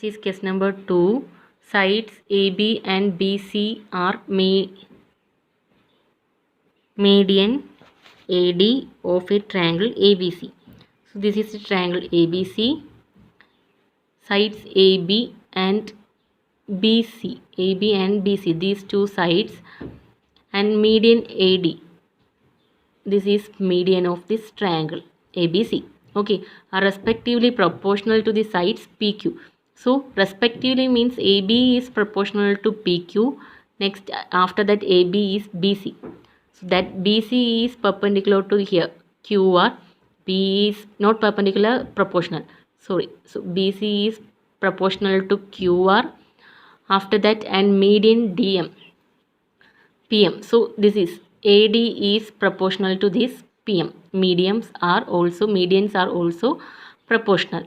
is case number 2. Sides AB and BC are median AD of a triangle ABC. So this is a triangle ABC. Sides AB and BC, these two sides, and median AD. This is median of this triangle ABC. Okay, are respectively proportional to the sides PQ. So respectively means AB is proportional to PQ. Next, after that AB is BC. So that BC is perpendicular to here QR. B is not perpendicular, proportional. Sorry. So BC is proportional to QR. After that, and median DM. PM. So this is AD is proportional to this PM. Medians are also proportional.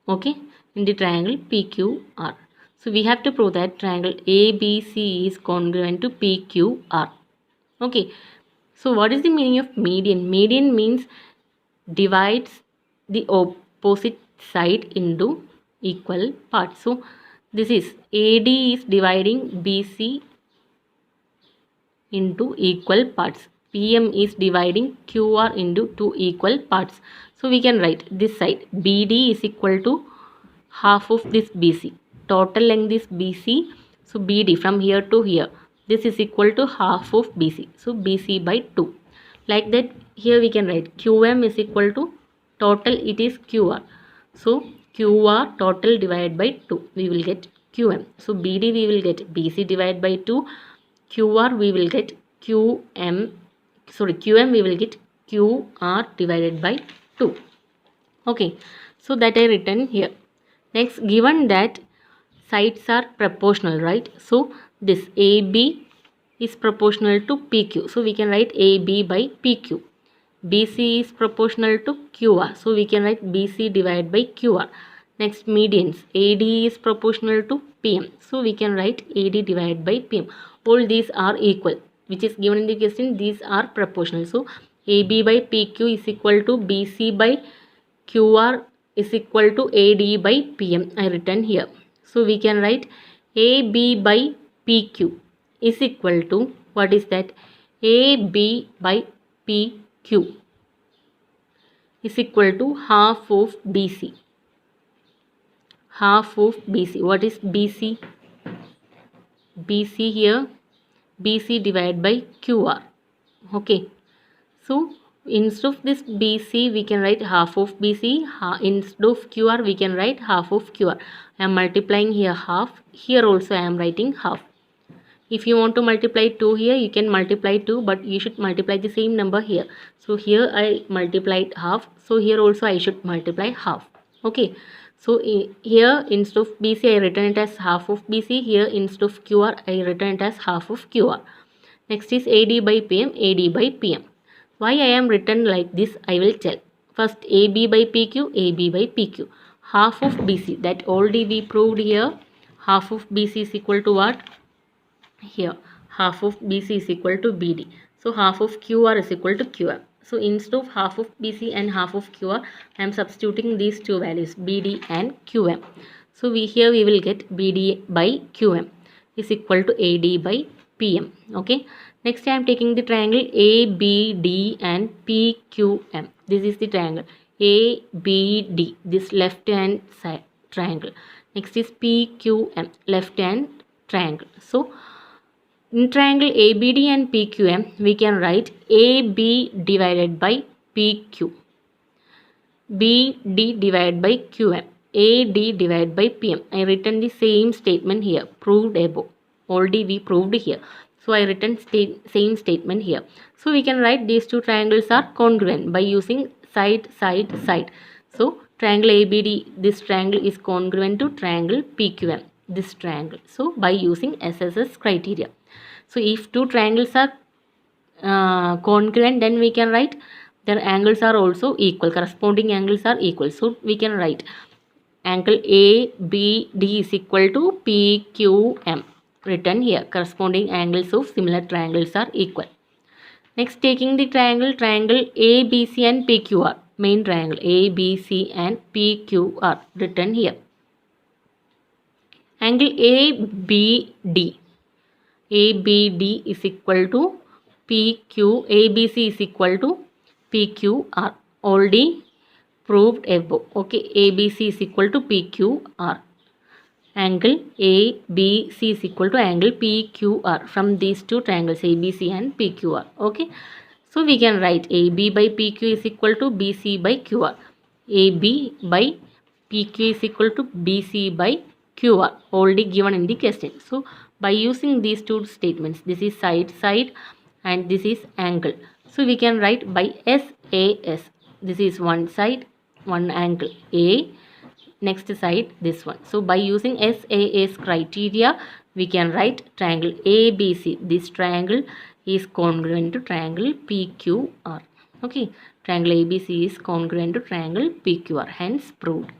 Okay, in the triangle PQR. So we have to prove that triangle ABC is congruent to PQR. Okay. So what is the meaning of median? Median means divides the opposite side into equal parts. So this is AD is dividing BC into equal parts. PM is dividing QR into two equal parts. So we can write this side BD is equal to half of this BC. Total length is BC. So BD from here to here. This is equal to half of BC. So BC by 2. Like that, here we can write QM is equal to total, it is QR. So QR total divided by 2. We will get QM. So BD we will get BC divided by 2. QR we will get QM we will get QR divided by 2. Okay, so that I written here. Next, given that sides are proportional, right? So this AB is proportional to PQ. So we can write AB by PQ. BC is proportional to QR. So we can write BC divided by QR. Next, medians. AD is proportional to PM. So we can write AD divided by PM. All these are equal, which is given in the question. These are proportional. So AB by PQ is equal to BC by QR is equal to AD by PM. I written here. So we can write AB by PQ is equal to, what is that? AB by PQ is equal to half of BC. Half of BC. What is BC? BC here. BC divided by QR. Okay. So instead of this BC, we can write half of BC. Instead of QR, we can write half of QR. I am multiplying here half. Here also I am writing half. If you want to multiply 2 here, you can multiply 2, but you should multiply the same number here. So here I multiplied half. So here also I should multiply half. Okay. So here instead of BC, I written it as half of BC. Here instead of QR, I written it as half of QR. Next is AD by PM, AD by PM. Why I am written like this, I will tell. First, AB by PQ, AB by PQ. Half of BC, that already we proved here. Half of BC is equal to what? Here, half of BC is equal to BD. So half of QR is equal to QR. So instead of half of BC and half of QR, I am substituting these two values, BD and QM. So here we will get BD by QM is equal to AD by PM. Okay. Next, I am taking the triangle ABD and PQM. This is the triangle ABD, this left hand side triangle. Next is PQM, left hand triangle. So in triangle ABD and PQM, we can write AB divided by PQ, BD divided by QM, AD divided by PM. I written the same statement here, proved above. Already we proved here. So I written same statement here. So we can write these two triangles are congruent by using side, side, side. So triangle ABD, this triangle is congruent to triangle PQM, this triangle. So by using SSS criteria. So if two triangles are congruent, then we can write their angles are also equal. Corresponding angles are equal. So we can write angle ABD is equal to PQM. Written here. Corresponding angles of similar triangles are equal. Next, taking the triangle ABC and PQR. Main triangle ABC and PQR. Written here. Angle ABD. ABD is equal to PQ. ABC is equal to PQR. Already proved above. Okay, ABC is equal to PQR. Angle ABC is equal to angle PQR from these two triangles ABC and PQR. Okay, so we can write AB by PQ is equal to BC by QR. AB by PQ is equal to BC by QR, already given in the question. So by using these two statements, this is side and this is angle, so we can write by SAS. This is one side, one angle A, next side this one. So by using SAS criteria, we can write triangle ABC. This triangle is congruent to triangle PQR. Okay, triangle ABC is congruent to triangle PQR, hence proved.